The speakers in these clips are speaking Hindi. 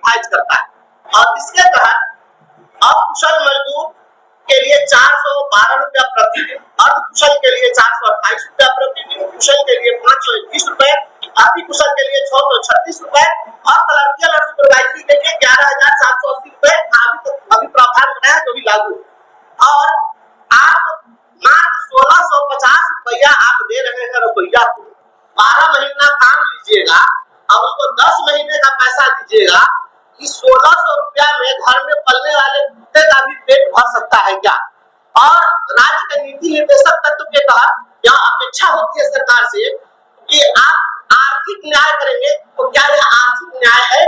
रिवाइज करता है और इसके तहत अकुशल मजदूर के लिए 412 रुपया प्रतिदिन, अर्धकुशल के लिए 428 रुपया प्रतिदिन, कुशल के लिए 521 रुपए, अति कुशल के लिए 636 रुपए और क्लर्कियल और सुपरवाइजरी के लिए 11,780 रुपए अभी प्रावधान बनाया है जो भी लागू। और आप मात्र 1650 रुपया आप दे रहे हैं रसोईया को, 12 महीना काम लीजिएगा और उसको 10 महीने का पैसा दीजिएगा कि 1600 रुपया में घर में पलने वाले कुत्ते का भी पेट भर सकता है क्या? और राज्य के नीति निर्देशक तत्व के तहत यह अपेक्षा होती है सरकार से कि आप आर्थिक न्याय करेंगे, तो क्या यह आर्थिक न्याय है?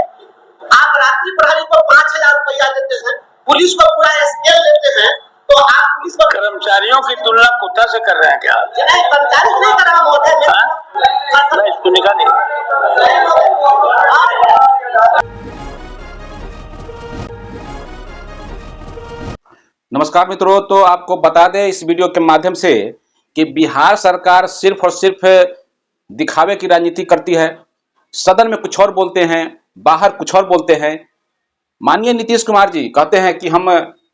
आप रात्रि प्रहरी को 5000 रुपया देते हैं, पुलिस को पूरा स्केल देते हैं, तो आप पुलिस को कर्मचारियों की तुलना कुत्ता से कर रहे हैं क्या? नहीं, कर्मचारी नहीं कर रहा महोदय, इसको निकालिए। नमस्कार मित्रों, तो आपको बता दें इस वीडियो के माध्यम से कि बिहार सरकार सिर्फ और सिर्फ दिखावे की राजनीति करती है। सदन में कुछ और बोलते हैं, बाहर कुछ और बोलते हैं। माननीय नीतीश कुमार जी कहते हैं कि हम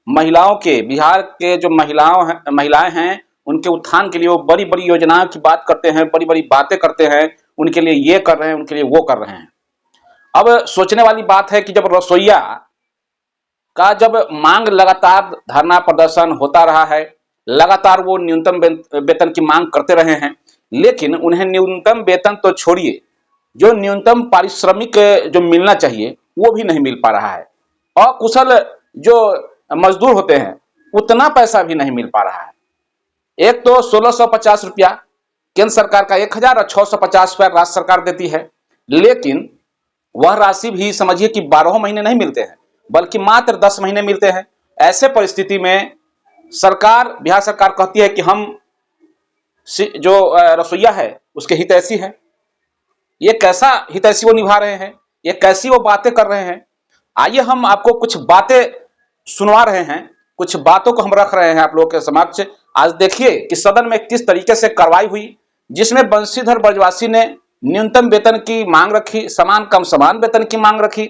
महिलाओं के, बिहार के जो महिलाएं हैं उनके उत्थान के लिए वो बड़ी बड़ी योजनाओं की बात करते हैं, बड़ी बड़ी बातें करते हैं, उनके लिए ये कर रहे हैं, उनके लिए वो कर रहे हैं। अब सोचने वाली बात है कि जब रसोईया का जब मांग लगातार धरना प्रदर्शन होता रहा है, लगातार वो न्यूनतम वेतन की मांग करते रहे हैं, लेकिन उन्हें न्यूनतम वेतन तो छोड़िए, जो न्यूनतम पारिश्रमिक जो मिलना चाहिए वो भी नहीं मिल पा रहा है। अकुशल जो मजदूर होते हैं उतना पैसा भी नहीं मिल पा रहा है। एक तो 1650 रुपया केंद्र सरकार का, 1650 रुपया राज्य सरकार देती है, लेकिन वह राशि भी समझिए कि 12 महीने नहीं मिलते हैं, बल्कि मात्र 10 महीने मिलते हैं। ऐसे परिस्थिति में सरकार, बिहार सरकार कहती है कि हम जो रसोईया है उसके हितैषी है। ये कैसा हितैषी वो निभा रहे हैं, ये कैसी वो बातें कर रहे हैं। आइए हम आपको कुछ बातें सुनवा रहे हैं, कुछ बातों को हम रख रहे हैं आप लोगों के समक्ष। आज देखिए कि सदन में किस तरीके से कार्रवाई हुई, जिसमें बंशीधर ब्रजवासी ने न्यूनतम वेतन की मांग रखी, समान कम समान वेतन की मांग रखी,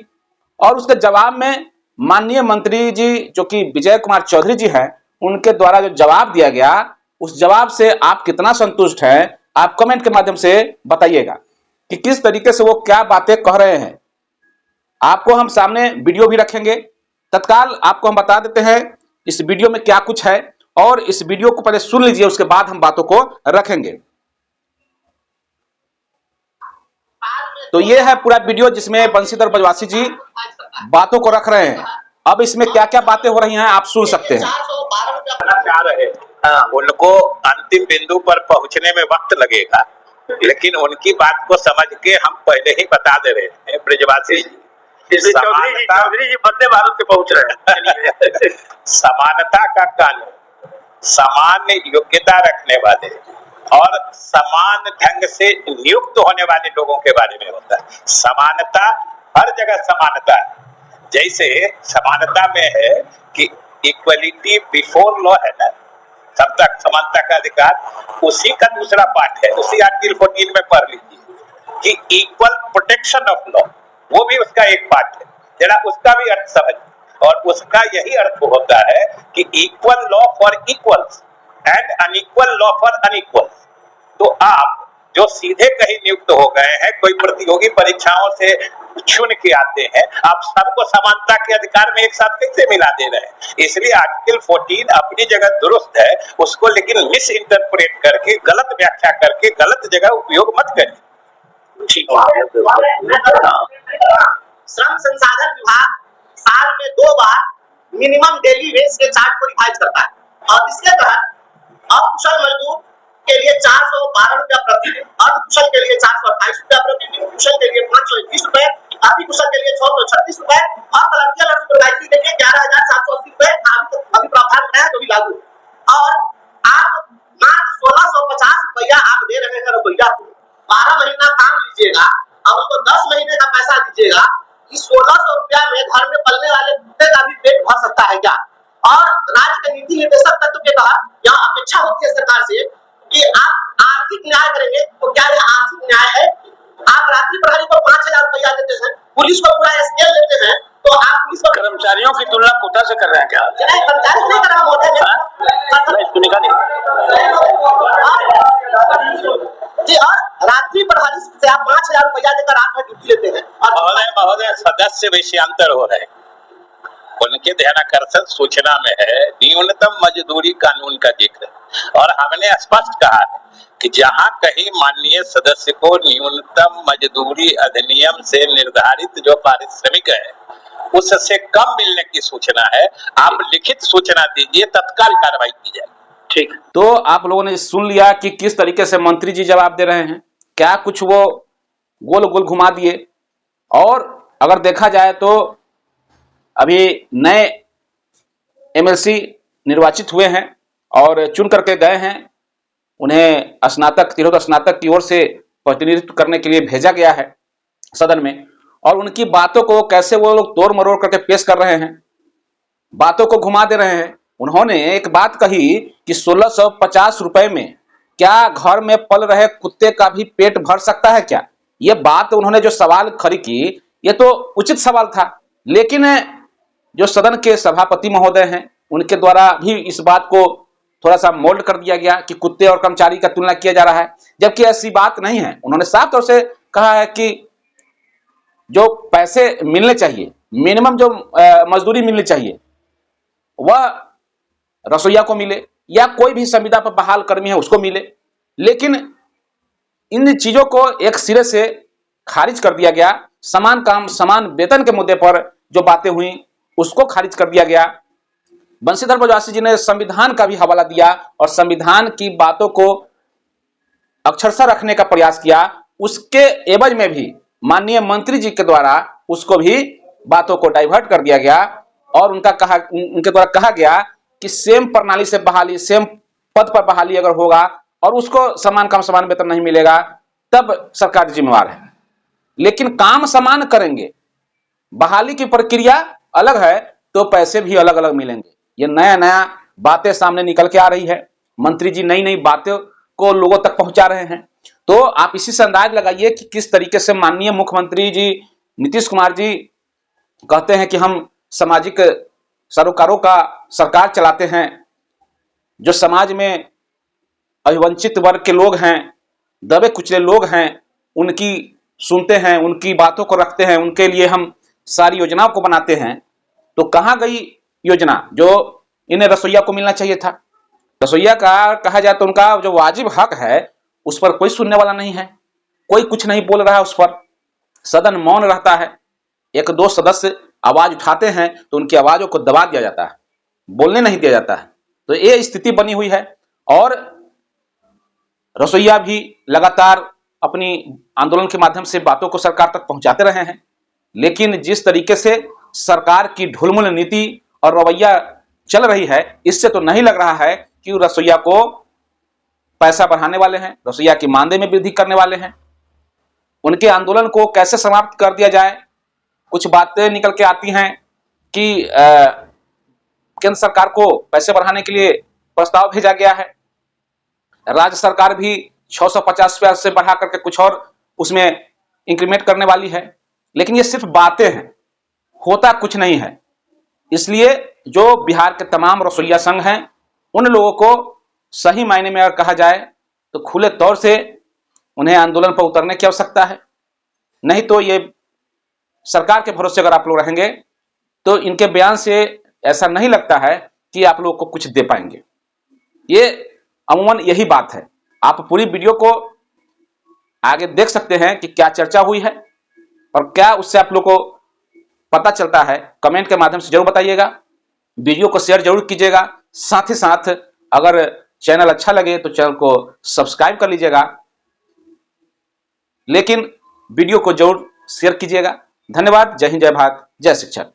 और उसके जवाब में माननीय मंत्री जी जो कि विजय कुमार चौधरी जी हैं, उनके द्वारा जो जवाब दिया गया, उस जवाब से आप कितना संतुष्ट हैं, आप कमेंट के माध्यम से बताइएगा कि किस तरीके से वो क्या बातें कह रहे हैं। आपको हम सामने वीडियो भी रखेंगे, तत्काल आपको हम बता देते हैं इस वीडियो में क्या कुछ है, और इस वीडियो को पहले सुन लीजिए, उसके बाद हम बातों को रखेंगे। तो ये है पूरा वीडियो जिसमें बंशीधर ब्रजवासी जी बातों को रख रहे हैं। अब इसमें क्या क्या बातें हो रही हैं आप सुन सकते हैं। चाह रहे हैं, उनको अंतिम बिंदु पर पहुंचने में वक्त लगेगा, लेकिन उनकी बात को समझ के हम पहले ही बता दे रहे हैं। ब्रजवासी चौधरी जी वंदे भारत पे पहुंच रहे हैं। समानता का कानून, समान योग्यता रखने वाले और समान ढंग से नियुक्त होने वाले लोगों के बारे में होता है। समानता हर जगह समानता है, जैसे समानता में है कि इक्वलिटी बिफोर लॉ है ना, तब तक समानता का अधिकार, उसी का दूसरा पार्ट है, उसी आर्टिकल 14 में पढ़ लीजिए कि इक्वल प्रोटेक्शन ऑफ लॉ, वो भी उसका एक पार्ट है। जरा उसका भी अर्थ समझ, और उसका यही अर्थ होता है कि equal law for equals and unequal law for unequals. तो आप जो सीधे कहीं नियुक्त हो गए हैं, कोई प्रतियोगी परीक्षाओं से चुन के आते हैं, आप सबको समानता के अधिकार में एक साथ कैसे मिला दे रहे हैं? इसलिए आर्टिकल 14 अपनी जगह दुरुस्त है, उसको लेकिन मिस इंटरप्रेट करके, गलत व्याख्या करके, गलत जगह उपयोग मत करिए। श्रम संसाधन विभाग साल में 2 बार मिनिमम डेली वेज के चार्ट को रिवाइज करता है, और इसके तहत अकुशल मजदूर के लिए 412 रुपया प्रतिदिन, अर्धकुशल के लिए 428 रुपया प्रतिदिन, कुशल के लिए 521 रुपए, अति कुशल के लिए 636 रुपए और क्लर्कियल और सुपरवाइजरी के लिए 11,780 रुपए अभी प्रावधान बनाया है जो भी लागू। और आप मात्र 1650 रुपया आप दे रहे हैं रसोईया को, 12 महीना काम लीजिएगा और उसको 10 महीने का पैसा दीजिएगा कि 1600 रुपया में घर में पलने वाले कुत्ते का भी पेट भर सकता है क्या? और राज्य के नीति निर्देशक तत्व के तहत यह अपेक्षा होती है सरकार से कि आप आर्थिक न्याय करेंगे, तो क्या यह आर्थिक न्याय है? आप रात्रि प्रहरी को 5000 रुपया देते हैं, पुलिस को पूरा स्केल देते हैं, कर्मचारियों की तुलना कोटा से कर रहे हैं क्या? चलिए, कर्मचारी से नहीं कर रहा हूं महोदय। नहीं, इसको निकालिए। जी, और रात्रि प्रहरी से आप 5,000 रुपया देकर 8 घंटे ड्यूटी लेते हैं और महोदय सदस्य विषयांतर हो रहे हैं। उनके ध्यानाकर्षण सूचना में है न्यूनतम मजदूरी कानून का जिक्र, और हमने स्पष्ट कहा है कि जहां कहीं माननीय सदस्य को न्यूनतम मजदूरी अधिनियम से निर्धारित जो पारिश्रमिक है उससे कम मिलने की सूचना है, आप लिखित सूचना दीजिए, तत्काल कार्रवाई की जाए। ठीक। तो आप लोगों ने सुन लिया कि किस तरीके से मंत्री जी जवाब दे रहे हैं, क्या कुछ वो गोल गोल घुमा दिए। और अगर देखा जाए तो अभी नए एमएलसी निर्वाचित हुए हैं और चुन करके गए हैं, उन्हें स्नातक तिरहुत स्नातक की ओर से प्रतिनिधित्व करने के लिए भेजा गया है सदन में, और उनकी बातों को कैसे वो लोग तोड़ मरोड़ करके पेश कर रहे हैं, बातों को घुमा दे रहे हैं। उन्होंने एक बात कही कि 1650 रुपए में क्या घर में पल रहे कुत्ते का भी पेट भर सकता है क्या? ये बात उन्होंने जो सवाल खड़ी की, ये तो उचित सवाल था, लेकिन जो सदन के सभापति महोदय हैं उनके द्वारा भी इस बात को थोड़ा सा मोल्ड कर दिया गया कि कुत्ते और कर्मचारी का तुलना किया जा रहा है, जबकि ऐसी बात नहीं है। उन्होंने साफ तौर से कहा है कि जो पैसे मिलने चाहिए, मिनिमम जो मजदूरी मिलनी चाहिए, वह रसोईया को मिले या कोई भी संविदा पर बहाल कर्मी है उसको मिले। लेकिन इन चीजों को एक सिरे से खारिज कर दिया गया। समान काम समान वेतन के मुद्दे पर जो बातें हुई उसको खारिज कर दिया गया। बंशीधर ब्रजवासी जी ने संविधान का भी हवाला दिया और संविधान की बातों को अक्षरशः रखने का प्रयास किया। उसके एवज में भी माननीय मंत्री जी के द्वारा उसको भी बातों को डाइवर्ट कर दिया गया और उनके द्वारा कहा गया कि सेम प्रणाली से बहाली, सेम पद पर बहाली अगर होगा और उसको समान काम समान वेतन नहीं मिलेगा तब सरकार जिम्मेवार है। लेकिन काम समान करेंगे, बहाली की प्रक्रिया अलग है तो पैसे भी अलग अलग मिलेंगे। ये नया नया बातें सामने निकल के आ रही है। मंत्री जी नई नई बातें को लोगों तक पहुंचा रहे हैं। तो आप इसी से अंदाज लगाइए कि किस तरीके से माननीय मुख्यमंत्री जी नीतीश कुमार जी कहते हैं कि हम सामाजिक सरोकारों का सरकार चलाते हैं। जो समाज में अभिवंचित वर्ग के लोग हैं, दबे कुचले लोग हैं, उनकी सुनते हैं, उनकी बातों को रखते हैं, उनके लिए हम सारी योजनाओं को बनाते हैं। तो कहाँ गई योजना जो इन्हें रसोईया को मिलना चाहिए था? रसोईया का कहा जाए तो उनका जो वाजिब हक है उस पर कोई सुनने वाला नहीं है, कोई कुछ नहीं बोल रहा है उस पर। सदन मौन रहता है, एक दो सदस्य आवाज उठाते हैं तो उनकी आवाजों को दबा दिया जाता है, बोलने नहीं दिया जाता है। तो ये स्थिति बनी हुई है और रसोईया भी लगातार अपनी आंदोलन के माध्यम से बातों को सरकार तक पहुंचाते रहे हैं। लेकिन जिस तरीके से सरकार की ढुलमुल नीति और रवैया चल रही है, इससे तो नहीं लग रहा है कि रसोईया को पैसा बढ़ाने वाले हैं, रसोईया की मानदेय में वृद्धि करने वाले हैं। उनके आंदोलन को कैसे समाप्त कर दिया जाए, कुछ बातें निकल के आती हैं कि केंद्र सरकार को पैसे बढ़ाने के लिए प्रस्ताव भेजा गया है। राज्य सरकार भी 650 रुपया से बढ़ा करके कुछ और उसमें इंक्रीमेंट करने वाली है। लेकिन ये सिर्फ बातें हैं, होता कुछ नहीं है। इसलिए जो बिहार के तमाम रसोईया संघ हैं उन लोगों को सही मायने में अगर कहा जाए तो खुले तौर से उन्हें आंदोलन पर उतरने की आवश्यकता है। नहीं तो ये सरकार के भरोसे अगर आप लोग रहेंगे तो इनके बयान से ऐसा नहीं लगता है कि आप लोगों को कुछ दे पाएंगे। ये अमूमन यही बात है। आप पूरी वीडियो को आगे देख सकते हैं कि क्या चर्चा हुई है और क्या उससे आप लोग को पता चलता है। कमेंट के माध्यम से जरूर बताइएगा, वीडियो को शेयर जरूर कीजिएगा। साथ ही साथ अगर चैनल अच्छा लगे तो चैनल को सब्सक्राइब कर लीजिएगा, लेकिन वीडियो को जरूर शेयर कीजिएगा। धन्यवाद। जय हिंद, जय भारत, जय शिक्षक।